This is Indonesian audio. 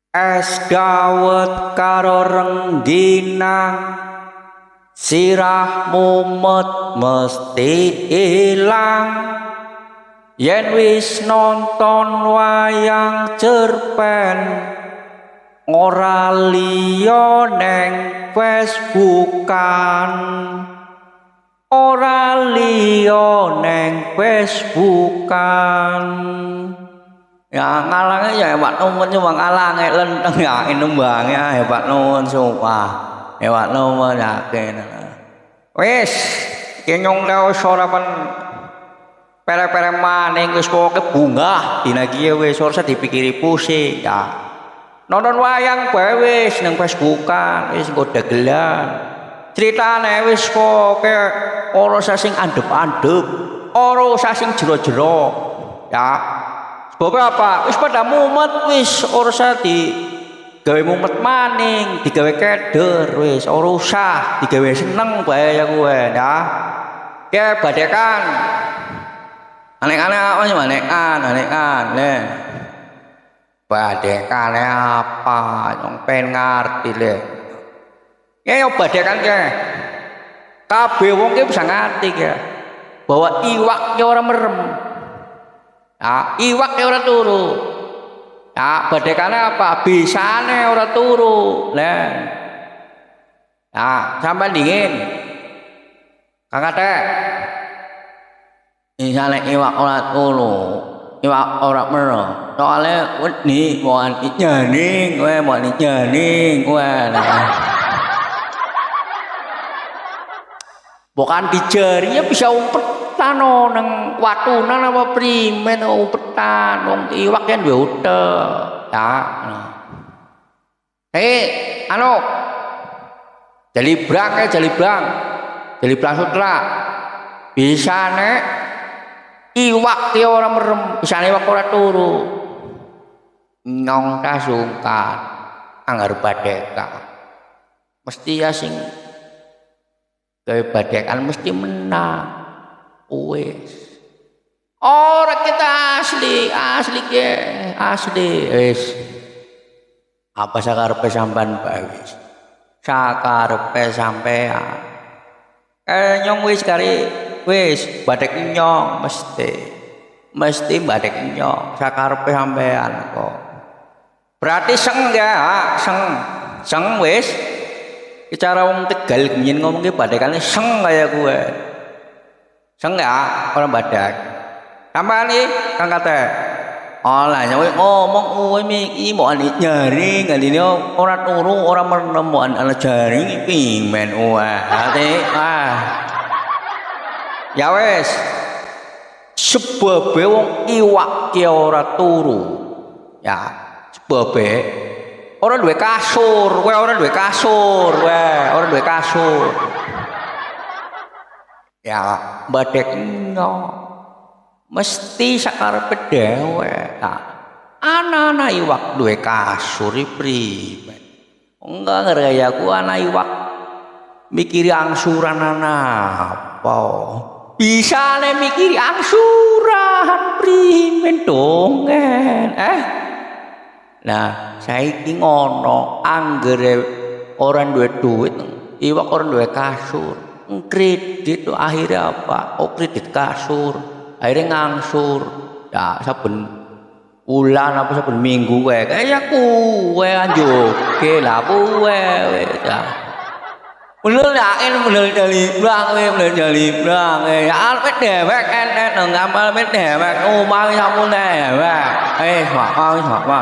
Es dawet karo rengginang sirah mumet mesti ilang yen wis nonton wayang cerpen ora liya neng Facebookan ora liya neng Facebookan. Ya ngalange ya hebat nuwun cuma ngalange lenteng ya inembange hebat nuwun sumpah. Hebat nuwun yakin. Wis kenyong tau ora pen pere-pere maning wis pokoke bunga dina iki wis ora usah dipikiri pusing ya. Nonton wayang bae wis nang Facebookan wis engko dagelan. Critane wis pokoke ora usah sing andep-andep, ora usah sing jero-jero. Ya. Sebab apa? Wis pada mumet wis ora usah digawe mumet maning, digawe keder wis ora usah digawe seneng bae ya kowe ya. Ke badekan. Aneh-aneh apa sih anekan le. Badekane apa? Yang pengen ngerti le. Ya yo badekan ke. Kabeh wong ki bisa ngerti ke. Bahwa iwak ki ora merem. Ya, iwak ora turu. Ya, badekane apa? Bisane ora turu. Lah. Ya, sampean dingin. Kang Ate. Misale iwak ora turu, iwak ora merem. Soale wedi moan nyaning, kowe moan nyaning kowe. Bukan dijari ya bisa umpetan nang watunan apa primen umpetan wong iwak kan duwe utek ya. Anu Jalibrang sutra bisane iwak ki ora merem bisane iwak ora turu nyong ta sungkan anggar badeka mesti ya sing gawe badekan mesti menang wis ora kita asli wis apa sakarepe sampean bae wis sakarepe sampean nyong wis kari wis badek nyong mesti badek nyong sakarepe sampean kok berarti seng ya seng wis cara wong Tegal nyen ngomong ki badekane seng kaya gue. Seng ya orang badak. Sampeyan iki Kang Kate. Olah nyawe ngomong kowe iki mau nyari ngendine ora turu ora menemuan ana jaring pimen wae. Ate Ya wis. Sebabe wong iwak ki ora turu. Ya, sebabe orang duwe kasur, orang duwe kasur. Ya, badek nyong. Mesti sakarepe dhewe. Nah, ana-ana iwak duwe kasur primen. Enggak ngerti aku ana iwak mikiri angsuran ana apa. Bisane mikiri angsuran primen dongen. Nah, saiki ngono anggere orang duwe duit, iwak orang duwe kasur, kredit tuh akhirnya apa? Oh kredit kasur, akhirnya ngangsur, ya saben bulan apa saben minggu kayak kue anjoke lah kue, ya. Bener jali blang, ya alpet dewek enek ngamal met dewek, umang sampun dewek, apa.